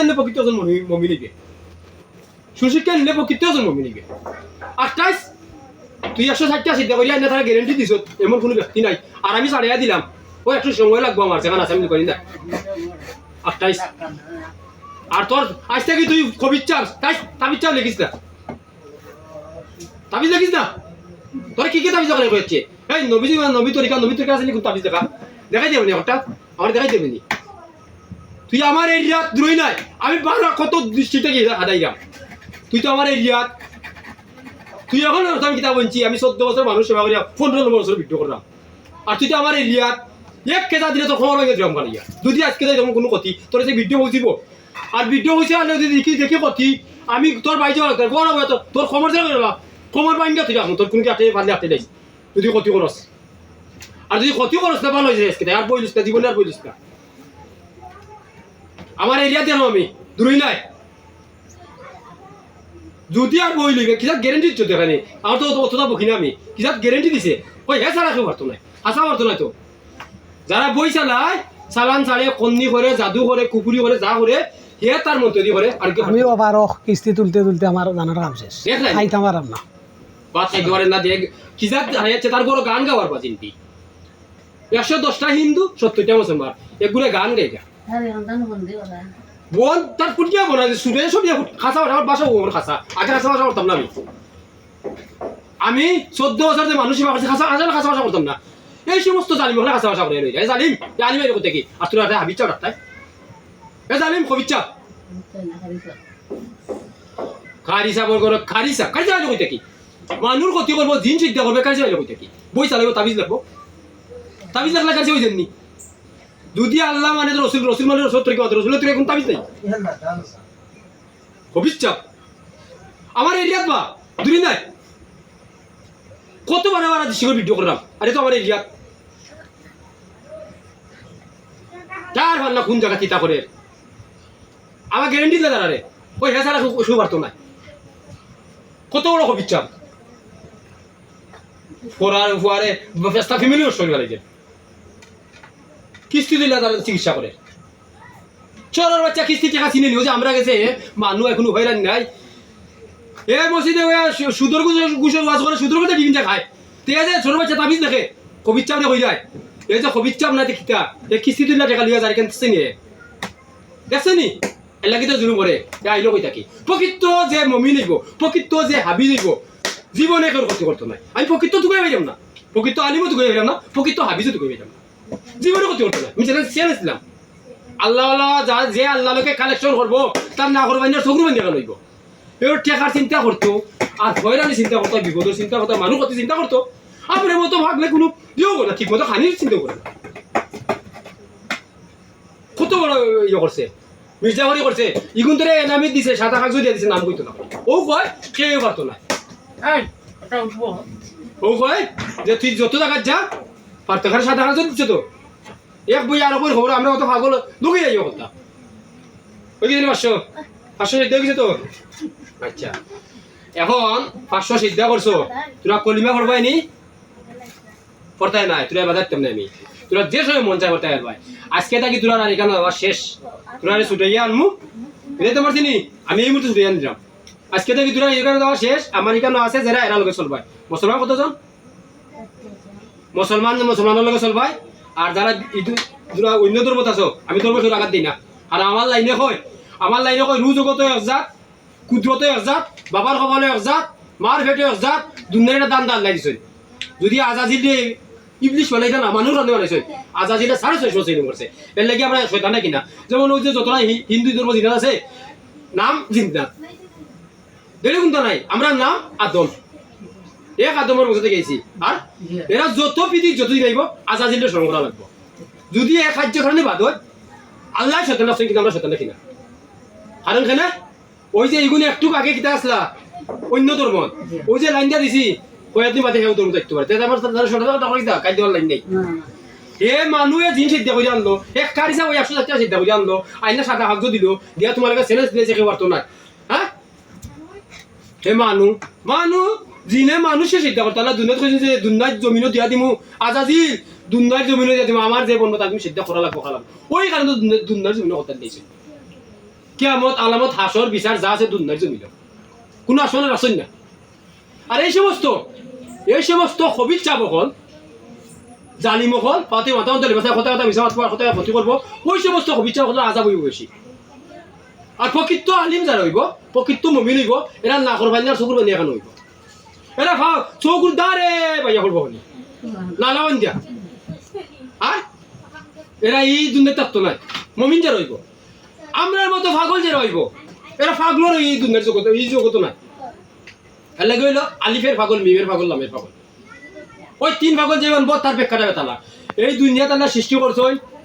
নিলে প্রকৃত একজন মমি নিবে, সুশিক্ষা নিলে প্রকৃত একজন মমি নিবে। 28 তুই 160টা সিদ্ধা করিয়া এনে তারা গ্যারেন্টি দিছ এমন কোনো ব্যক্তি নাই। আর আমি ছাড়িয়া দিলাম ওই একটু সময় লাগবো আমার সেখানে আছে আমি করি না 28। আর তোর আজ থেকে তুই কবির চাপ তাই তাবিজ চাপ লিখিস না, তাবিজ লিখিস না। তোর কি কি তাবিজ দেখা হচ্ছে? এই নবী তরিকা আছে নি কোন তাবিজ দেখা দেখাই দেবেনি একটা আমার দেখাই দেবেনি। তুই আমার এরিয়াত দূরই নাই, আমি বাংলা কত দৃষ্টিতে গিয়ে হাদাইলাম, তুই তো আমার এরিয়াত। তুই এখন আমি কিতাব বলছি আমি 14 বছর মানুষ সেবা করিয়া 15 বছর ভিডিও করলাম, আর তুই তো আমার এরিয়াত এক কেজা দিলে তোর খবর হয়ে যাম কালিয়া। যদি আজকে যাই তোমার কোনো ক্ষতি তোর যে ভিডিও বলছিব আর ভিডিও হয়েছে আর যদি দেখি ক্ষতি আমি তোর বাইরে যাওয়া কোন হবে তোর খবর দেওয়া খবর বাইন তুই এখন তোর কোনো কি আটে পারলে আটে যাইস যদি ক্ষতি করস। আর যদি ক্ষতি করস না ভালো হয়েছে আজকে আর বইলিস না, জীবনে আর বইলিস না। আমার এরিয়া দেন আমি দূরই নাই, যদি আর বই লিখে কিসাত গ্যারেন্টি দিচ্ছ দেখানি আমার তো অতটা বকি না আমি কিসাত গ্যারেন্টি দিছে ওই হ্যাঁ সারা কেউ পারতো নাই আসা পারতো নাই। তো যারা বই চালায় চালান ছাড়ে কন্নি করে জাদু করে কুকুরি করে যা করে হে তার মতো দিয়ে করে। আর আমি আবার কিস্তি তুলতে আমার জানার কাম শেষ খাইতাম আর না বাদ খাইতে পারে না। দেখ কিসাত হাইয়াচ্ছে তার বড় গান গাওয়ার পা চিন্তি 110টা হিন্দু 70টা মুসলমান এগুলো গান গাইগা বোন তার ফুটিয়া বোনা সুরে সব খাসা আমার বাসা ওর খাসা আগে খাসা বাসা করতাম না আমি 14 বছর যে মানুষ সেবা করছি খাসা খাসা বাসা করতাম না। এই সমস্ত জালিম হলে খাসা বাসা করে রয়ে যায় জালিম জালিম এর করতে কি আর তোর একটা হাবিজ চাও ডাক্তার এ জালিম কবিচ্ছা খারিসা বল করো খারিসা খারিসা হইলে কইতে কি মানুষ ক্ষতি করবো দিন চিন্তা করবে খারিসা হইলে কইতে কি বই চালাবো তাবিজ লাগবো তাবিজ লাগলে কাছে হয়ে যাননি। যদি আল্লাহ মানে রসুল রসুল মানে রসুল তরিকা রসুলের তরিকা কোন তাবিজ নেই কবিচ্ছা আমার এরিয়াত বা দূরি নাই কত বারে বারে শিখর ভিডিও করলাম আরে তো আমার এরিয়াত যার ভাল না কোন জায়গা চিন্তা করে আমার গ্যারেন্টি দিলে দাঁড়ারে ওই হ্যাঁ সারা শুরু পারতো না। কত বড় কবিচ্ছা ফোরার ফুয়ারে ফেস্তা ফ্যামিলি নষ্ট হয়ে গেল কিস্তি দিলে তারা চিকিৎসা করে চোরের বাচ্চা কিস্তি টাকা চিনে নিও যে আমরা গেছে মানুষ এখনো হয়রান নাই এ মসজিদে সুদর গুসর ওয়াজ করে সুদর কথা ডিবিনটা খায় ঠিক আছে ছোট বাচ্চা তাবিজ দেখে কবির চাপ হয়ে যায় এই যে কবির চাপ না দেখিতা এ কিস্তি দিলে টাকা লিয়া যায় কেন নিয়ে দেখছে নি এলাকি তো জুলুম করে আইলো কই থাকি প্রকৃত যে মমি নিব প্রকৃত যে হাবি নিব জীবনে কেউ ক্ষতি করতো না। আমি প্রকৃত তুকে পাইলাম না, প্রকৃত আলিমও তুকে পাইলাম না, প্রকৃত হাবিজও তুকে পাইলাম না, জীবনে ক্ষতি করতো না। আমি চ্যালেঞ্জ দিলাম আল্লাহ যা যে আল্লাহ লোকে কালেকশন করবো তার না করবো চকুর বান্ধি লইব এবার টেকার চিন্তা করতো আর ভয়রানি চিন্তা করতো বিপদের চিন্তা করতো মানুষ কত চিন্তা করতো আপনার মতো ভাবলে কোনো ইয়েও করে না ঠিক মতো খানির চিন্তা করে না। কত বড় ইয়ে করছে মির্জাফরি করছে ইগুন তোরে এনামি দিছে সাদা কাগজ দিয়ে দিছে নাম কইতো না ও কয় কেউ পারতো না ও কয় যে তুই যত জায়গা যা পারতো খানে সাদা কাগজ দিচ্ছে তো এক বই আর খবর আমরা অত পাগল ঢুকে যাই কথা ওই কি 500 সিদ্ধা গেছে তো আচ্ছা এখন 500 সিদ্ধা করছো তোরা কলিমা করবাই নি পড়তাই নাই তোরা বাজার তেমনি আমি তোরা যে সময় মন চায় পড়তাই ভাই আজকে থাকি তোরা আর এখানে আবার শেষ তোরা ছুটাইয়া আনমু এটা তোমার চিনি আমি এই মুহূর্তে ছুটাইয়া নিলাম আজকে থাকি তোরা এখানে যাওয়া শেষ আমার এখানে আছে যারা এরা লোকে চলবাই মুসলমান কতজন মুসলমানের লোকে চলবাই আর যারা তোরা অন্য ধর্মত আছো আমি ধর্ম তোর আঘাত দিই না। আর আমার লাইনে কয় রু জগত একজাত কুদরত একজাত বাবার কপালে একজাত মার ভেটে একজাত দুনিয়ার দান দান লাগিছে যদি আজাজিল ইবলিশ বানাইছে না মানুষ রান্ধে বানাইছে আজাজিলে 650 সিনেম করছে এর লাগি আমরা শয়তান কিনা যেমন ওই যে যতটা হিন্দু ধর্ম জিনাত আছে নাম জিন্নাত দেড় গুণ নাই আমরা নাম আদম এক আদমের মধ্যে গেছি আর এরা যত পিদি যত যাইব আজাজিলে স্মরণ করা লাগবে যদি এক কার্য কারণে বাদ হয় আল্লাহ শয়তান আছে কিন্তু আমরা শয়তান কিনা কারণ কেন ওই যে এইগুলো একটু আগে কিতা আসলা অন্য ধর্ম ওই যে লাইনটা দিছি কয়েকদিন বাদে হেউ ধর্ম দেখতে পারে আমার টাকা দিতা কাজ দেওয়ার লাইন নেই এ মানুহে জিন সিদ্ধা করে আনলো এক কারিসা ওই 100 সিদ্ধা করে আনলো আইনা সাদা কাগজ দিল দিয়া তোমার কাছে চ্যালেঞ্জ দিয়েছে কেউ পারতো না হ্যাঁ হে মানু জিনে মানুষে সিদ্ধা করতো না দুনিয়াত কইছে যে দুনিয়ার জমিনও দিয়া দিমু আজাজিল দুনিয়ার জমিনও দিয়া দিমু আমার যে বন্ধ তাকে সিদ্ধা করা লাগবো খালাম ওই কারণে দুনিয়ার জমিনও কথা দিয়েছে কিয়ামত আলামত হাসর বিচার যা আছে দুনিয়ার জমিল কোনো আসনের আসন না। আর এই সমস্ত হবির চাবকল জালিমকল পাতে মাথা মতো লেবাসা কথা কথা মিশা মাথা কথা ক্ষতি করবো, ওই সমস্ত হবির চাবকল আজাব হইব বেশি। আর প্রকৃত আলিম যারা হইব, প্রকৃত মমিন হইব, এরা না করবানি আর চকুর বানি এখন হইব। এরা ভাব চকুর দাঁড়ে বাইয়া করবো না লাগান দিয়া। আর এরা এই দুনিয়ার থাকতো নাই, মমিন যারা হইব। আমরার মতো পাগল যে রইব, এরা পাগলর এই দুনিয়ার জগৎ, এই জগৎ নাই। এর লাগে হইল আলিফের পাগল, মিমের পাগল, লামের পাগল। ওই তিন পাগল যেমন বদ তার বেকাটা বেতালা এই দুনিয়া তারা সৃষ্টি করছে